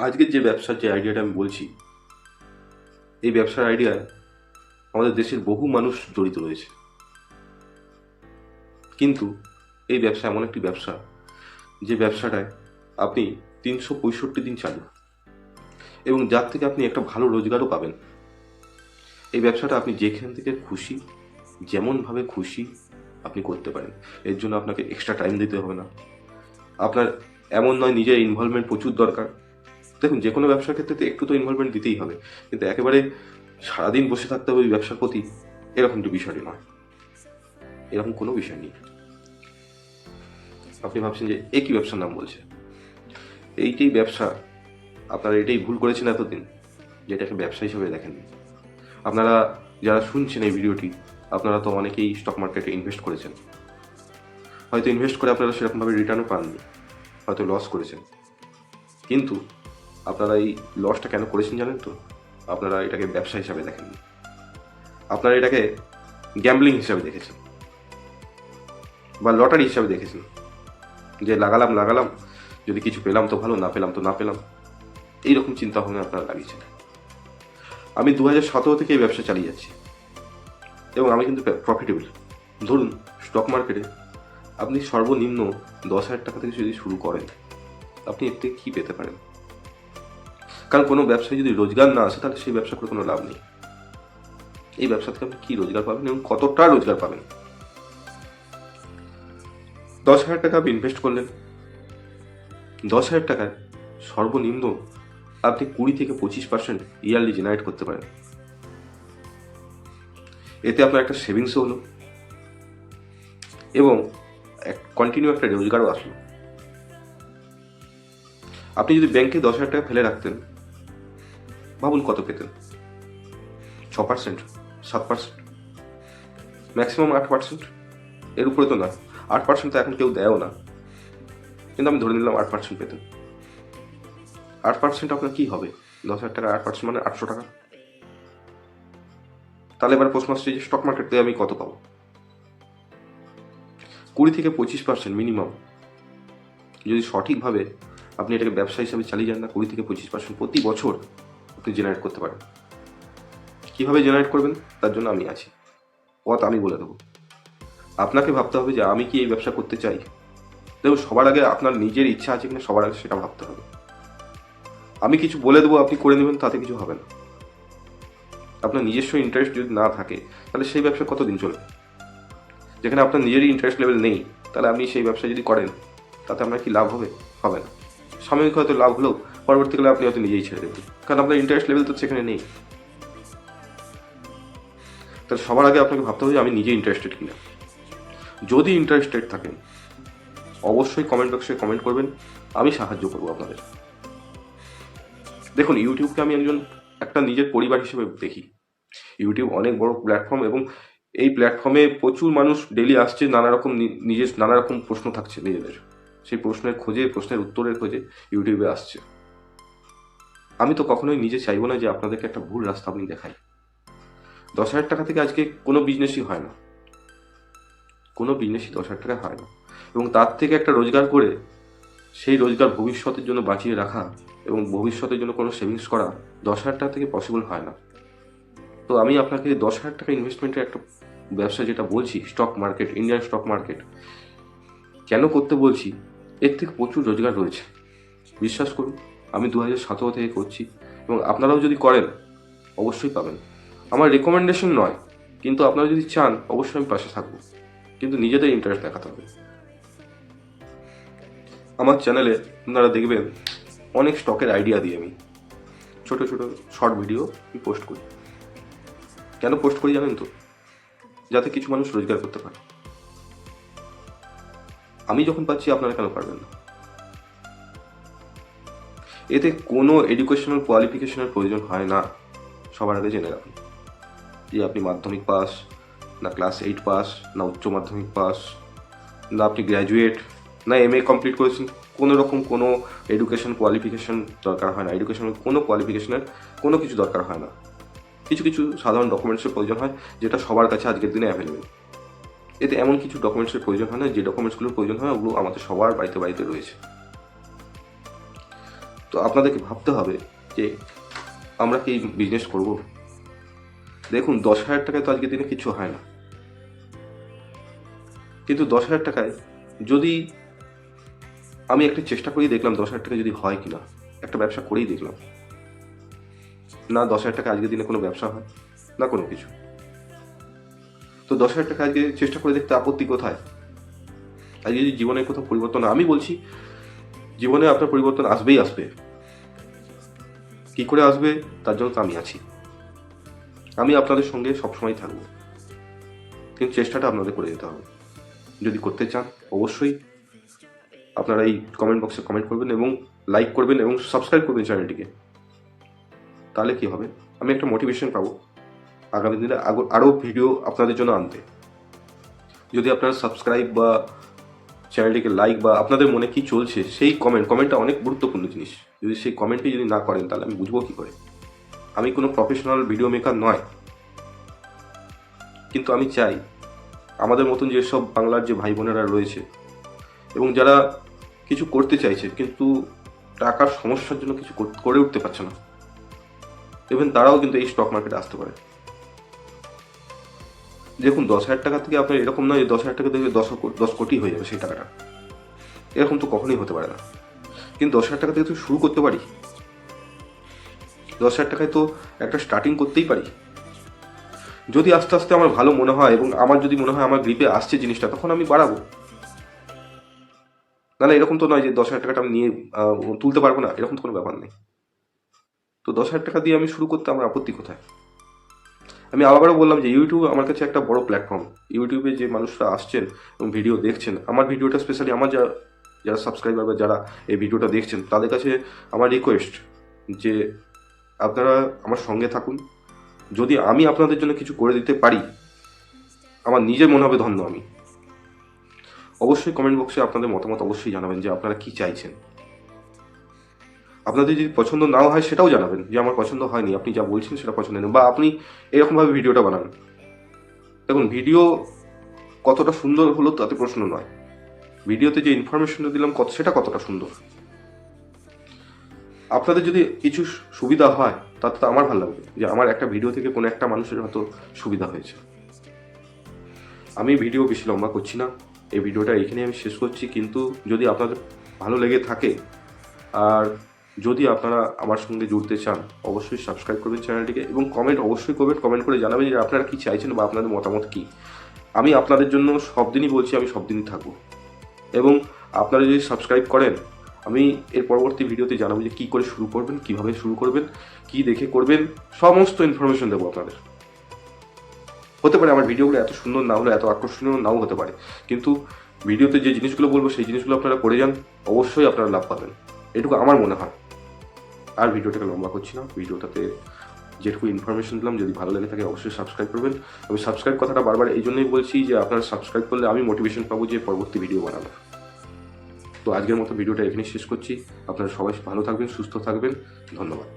আজকের যে ব্যবসার যে আইডিয়াটা আমি বলছি, এই ব্যবসার আইডিয়ায় আমাদের দেশের বহু মানুষ জড়িত রয়েছে। কিন্তু এই ব্যবসা এমন একটি ব্যবসা, যে ব্যবসাটায় আপনি 365 দিন চালু, এবং যার থেকে আপনি একটা ভালো রোজগারও পাবেন। এই ব্যবসাটা আপনি যেখান থেকে খুশি, যেমনভাবে খুশি আপনি করতে পারেন। এর জন্য আপনাকে এক্সট্রা টাইম দিতে হবে না। আপনার এমন নয় নিজের ইনভলভমেন্ট প্রচুর দরকার। দেখুন, যে কোনো ব্যবসার ক্ষেত্রে তো একটু তো ইনভলভমেন্ট দিতেই হবে, কিন্তু একেবারে সারাদিন বসে থাকতে হবে ওই ব্যবসার প্রতি, এরকম তো বিষয়টি নয়। এরকম কোনো বিষয় নেই। আপনি ভাবছেন যে একই ব্যবসার নাম বলছে, এইটাই ব্যবসা। আপনারা এটাই ভুল করেছেন এতদিন, যে এটাকে ব্যবসা হিসেবে দেখেননি। আপনারা যারা শুনছেন এই ভিডিওটি, আপনারা তো অনেকেই স্টক মার্কেটে ইনভেস্ট করেছেন। হয়তো ইনভেস্ট করে আপনারা সেরকমভাবে রিটার্নও পাননি, হয়তো লস করেছেন। কিন্তু আপনারা এই লসটা কেন করেছেন জানেন তো? আপনারা এটাকে ব্যবসা হিসাবে দেখেননি, আপনারা এটাকে গ্যাম্বলিং হিসাবে দেখেছেন, বা লটারি হিসাবে দেখেছেন, যে লাগালাম, যদি কিছু পেলাম তো ভালো, না পেলাম তো না পেলাম। এইরকম চিন্তা ভাবনা আপনারা লাগিয়েছেন। আমি 2017 থেকে এই ব্যবসা চালিয়ে যাচ্ছি, এবং আমি কিন্তু প্রফিটেবল। ধরুন, স্টক মার্কেটে আপনি সর্বনিম্ন 10,000 টাকা থেকে যদি শুরু করেন, আপনি এর থেকে কী পেতে পারেন? কারণ কোনো ব্যবসায় যদি রোজগার না আসে, তাহলে সেই ব্যবসা করে কোনো লাভ নেই। এই ব্যবসা থেকে আপনি কী রোজগার পাবেন এবং কতটা রোজগার পাবেন? 10,000 টাকা আপনি ইনভেস্ট করলেন, 10,000 টাকায় সর্বনিম্ন আপনি 20 থেকে 25% ইয়ারলি জেনারেট করতে পারেন। এতে আপনার একটা সেভিংসও হলো, এবং কন্টিনিউ একটা রোজগারও আসলো। আপনি যদি ব্যাংকে 10,000 টাকা ফেলে রাখতেন, ভাবুন কত পেতেন? 6%, 7%, ম্যাক্সিমাম 8%। এর উপরে তো না। 8% তো এখন কেউ দেয়ও না, কিন্তু আমি ধরে নিলাম 8% পেতেন। 8% আপনার কী হবে? 10,000 টাকা 8% মানে 800 টাকা। তাহলে এবার প্রশ্ন আসছে যে স্টক মার্কেট থেকে আমি কত পাবো? 20 থেকে 25% মিনিমাম, যদি সঠিকভাবে আপনি এটাকে ব্যবসা হিসাবে চালিয়ে যান না, 20 থেকে 25% প্রতি বছর আপনি জেনারেট করতে পারেন। কীভাবে জেনারেট করবেন তার জন্য আমি আছি, পথ আমি বলে দেবো। আপনাকে ভাবতে হবে যে আমি কি এই ব্যবসা করতে চাই। দেখুন, সবার আগে আপনার নিজের ইচ্ছা আছে কিনা সবার আগে সেটা ভাবতে হবে। আমি কিছু বলে দেবো, আপনি করে নেবেন, তাতে কিছু হবে না। আপনার নিজস্ব ইন্টারেস্ট যদি না থাকে, তাহলে সেই ব্যবসা কতদিন চলবে? যেখানে আপনার নিজেরই ইন্টারেস্ট লেভেল নেই, তাহলে আপনি সেই ব্যবসা যদি করেন, তাতে আপনার কি লাভ হবে? হবে না। সাময়িক হয়তো লাভ হলেও পরবর্তীকালে আপনি হয়তো নিজেই ছেড়ে দেবেন, কারণ আপনার ইন্টারেস্ট লেভেল তো সেখানে নেই। তাহলে সবার আগে আপনাকে ভাবতে হবে যে আমি নিজে ইন্টারেস্টেড কিনা। যদি ইন্টারেস্টেড থাকেন, অবশ্যই কমেন্ট বক্সে কমেন্ট করবেন, আমি সাহায্য করবো আপনাদের। দেখুন, ইউটিউবকে আমি একটা নিজের পরিবার হিসেবে দেখি। ইউটিউব অনেক বড় প্ল্যাটফর্ম, এবং এই প্ল্যাটফর্মে প্রচুর মানুষ ডেলি আসছে, নানা রকম প্রশ্ন থাকছে নিজেদের। সেই প্রশ্নের উত্তরের খোঁজে ইউটিউবে আসছে। আমি তো কখনোই নিজে চাইবো না যে আপনাদেরকে একটা ভুল রাস্তা আমি দেখাই। 10,000 টাকা থেকে আজকে কোনো বিজনেসই হয় না, কোনো বিজনেসই 10,000 টাকা হয় না। এবং তার থেকে একটা রোজগার করে, সেই রোজগার ভবিষ্যতের জন্য বাঁচিয়ে রাখা এবং ভবিষ্যতের জন্য কোনো সেভিংস করা 10,000 টাকা থেকে পসিবল হয় না। তো আমি আপনাকে 10,000 টাকা ইনভেস্টমেন্টের একটা ব্যবসা যেটা বলছি, stock market, Indian stock market, কেন করতে বলছি? এর থেকে প্রচুর রোজগার রয়েছে, বিশ্বাস করুন। আমি 2017 থেকে করছি, এবং আপনারাও যদি করেন অবশ্যই পাবেন। আমার রেকমেন্ডেশন নয়, কিন্তু আপনারা যদি চান অবশ্যই আমি পাশে থাকবো, কিন্তু নিজেদের ইন্টারেস্ট দেখাতে হবে। আমার চ্যানেলে আপনারা দেখবেন অনেক স্টকের আইডিয়া দিয়ে আমি ছোট ছোট শর্ট ভিডিও আমি পোস্ট করি। কেন পোস্ট করি জানেন তো? যাতে কিছু মানুষ রোজগার করতে পারে। আমি যখন পাচ্ছি, আপনারা কেন পারবেন না? এতে কোনো এডুকেশনাল কোয়ালিফিকেশনের প্রয়োজন হয় না। সবার আগে জেনে রাখুন যে আপনি মাধ্যমিক পাস, না ক্লাস 8 পাস, না উচ্চ মাধ্যমিক পাস, না আপনি গ্র্যাজুয়েট, না MA কমপ্লিট করেছেন। কোনো এডুকেশন কোয়ালিফিকেশন দরকার হয় না। এডুকেশনাল কোনো কোয়ালিফিকেশনের কোনো কিছু দরকার হয় না। কিছু কিছু সাধারণ ডকুমেন্টসের প্রয়োজন হয়, যেটা সবার কাছে আজকের দিনে অ্যাভেলেবেল। এতে এমন কিছু ডকুমেন্টসের প্রয়োজন হয় না, যে ডকুমেন্টসগুলোর প্রয়োজন হয় ওগুলো আমাদের সবার বাড়িতে বাড়িতে রয়েছে। তো আপনাদেরকে ভাবতে হবে যে আমরা কি বিজনেস করব। দেখুন 10,000 টাকায় তো আজকের দিনে কিছু হয় না, কিন্তু 10,000 টাকায় যদি আমি একটা চেষ্টা করেই দেখলাম 10,000 টাকা যদি হয় কিনা, একটা ব্যবসা করেই দেখলাম, না 10,000 টাকা আজকের দিনে কোনো ব্যবসা হয় না কোনো কিছু। তো 10,000 টাকা আজকে চেষ্টা করে দেখতে আপত্তি কোথায়? আজকে যদি জীবনে কোথাও পরিবর্তন, আমি বলছি জীবনে আপনার পরিবর্তন আসবেই আসবে। কি করে আসবে তার জন্য তো আমি আছি, আমি আপনাদের সঙ্গে সবসময় থাকবো, কিন্তু চেষ্টাটা আপনাদের করে যেতে হবে। যদি করতে চান অবশ্যই আপনারা এই কমেন্ট বক্সে কমেন্ট করবেন এবং লাইক করবেন এবং সাবস্ক্রাইব করবেন চ্যানেলটিকে। তাহলে কি হবে, আমি একটা মোটিভেশন পাবো আগামী দিনে আরও ভিডিও আপনাদের জন্য আনতে। যদি আপনারা সাবস্ক্রাইব বা চ্যানেলটিকে লাইক বা আপনাদের মনে কি চলছে সেই কমেন্টটা অনেক গুরুত্বপূর্ণ জিনিস, যদি সেই কমেন্টটি যদি না করেন তাহলে আমি বুঝবো কী করে। আমি কোনো প্রফেশনাল ভিডিও মেকার নয়, কিন্তু আমি চাই আমাদের মতন যেসব বাংলার যে ভাই বোনেরা রয়েছে এবং যারা কিছু করতে চাইছে কিন্তু টাকার সমস্যার জন্য কিছু করে উঠতে পারছে না, ইভেন তারাও কিন্তু এই স্টক মার্কেটে আসতে পারে। দেখুন 10,000 টাকা থেকে আপনার এরকম নয় যে 10,000 টাকা থেকে 10 কোটি হয়ে যাবে সেই টাকাটা, এরকম তো কখনোই হতে পারে না। কিন্তু 10,000 টাকা থেকে তো শুরু করতে পারি, 10,000 টাকায় তো একটা স্টার্টিং করতেই পারি। যদি আস্তে আস্তে আমার ভালো মনে হয় এবং আমার যদি মনে হয় আমার গ্রিপে আসছে জিনিসটা, তখন আমি বাড়াবো। না এরকম তো নয় যে 10,000 টাকাটা আমি নিয়ে তুলতে পারবো না, এরকম তো কোনো ব্যাপার নেই। তো 10,000 টাকা দিয়ে আমি শুরু করতে আমার আপত্তি কোথায়? আমি আবারও বললাম যে ইউটিউব আমার কাছে একটা বড় প্ল্যাটফর্ম। ইউটিউবে যে মানুষরা আসছেন এবং ভিডিও দেখছেন, আমার ভিডিওটা স্পেশালি আমার যারা সাবস্ক্রাইবার বা যারা এই ভিডিওটা দেখছেন তাদের কাছে আমার রিকোয়েস্ট যে আপনারা আমার সঙ্গে থাকুন। যদি আমি আপনাদের জন্য কিছু করে দিতে পারি, আমার নিজের মনে হবে ধন্য আমি। অবশ্যই কমেন্ট বক্সে আপনাদের মতামত অবশ্যই জানাবেন যে আপনারা কি চাইছেন। আপনাদের যদি পছন্দ নাও হয় সেটাও জানাবেন যে আমার পছন্দ হয়নি, আপনি যা বলছেন সেটা পছন্দ নেই, বা আপনি এরকমভাবে ভিডিওটা বানান। দেখুন ভিডিও কতটা সুন্দর হলো তাতে প্রশ্ন নয়, ভিডিওতে যে ইনফরমেশনটা দিলাম সেটা কতটা সুন্দর। আপনাদের যদি কিছু সুবিধা হয় তাতে তো আমার ভালো লাগবে যে আমার একটা ভিডিও থেকে কোনো একটা মানুষের হয়তো সুবিধা হয়েছে। আমি ভিডিও বেশি লম্বা করছি না, এই ভিডিওটা এখানে আমি শেষ করছি। কিন্তু যদি আপনাদের ভালো লেগে থাকে আর যদি আপনারা আমার সঙ্গে জুড়তে চান অবশ্যই সাবস্ক্রাইব করবেন চ্যানেলটিকে এবং কমেন্ট অবশ্যই করবেন, কমেন্ট করে জানাবেন যে আপনারা কি চাইছেন বা আপনাদের মতামত কী। আমি আপনাদের জন্য সব দিনই বলছি আমি সব দিনই থাকবো, এবং আপনারা যদি সাবস্ক্রাইব করেন আমি এর পরবর্তী ভিডিওতে জানাবো যে কী করে শুরু করবেন, কীভাবে শুরু করবেন, কী দেখে করবেন, সমস্ত ইনফরমেশন দেবো আপনাদের। হতে পারে আমার ভিডিওগুলো এত সুন্দর না হলে এত আকর্ষণীয় নাও হতে পারে, কিন্তু ভিডিওতে যে জিনিসগুলো বলবো সেই জিনিসগুলো আপনারা করে যান, অবশ্যই আপনারা লাভ পাবেন, এটুকু আমার মনে হয়। আর ভিডিওটাকে লম্বা করছি না, ভিডিওটাতে যেটুকু ইনফরমেশন দিলাম যদি ভালো লেগে থাকে অবশ্যই সাবস্ক্রাইব করবেন। আমি সাবস্ক্রাইব কথাটা বারবার এই জন্যই বলছি যে আপনারা সাবস্ক্রাইব করলে আমি মোটিভেশন পাবো যে পরবর্তী ভিডিও বানানোর। তো আজকের মতো ভিডিওটা এখানেই শেষ করছি। আপনারা সবাই ভালো থাকবেন, সুস্থ থাকবেন, ধন্যবাদ।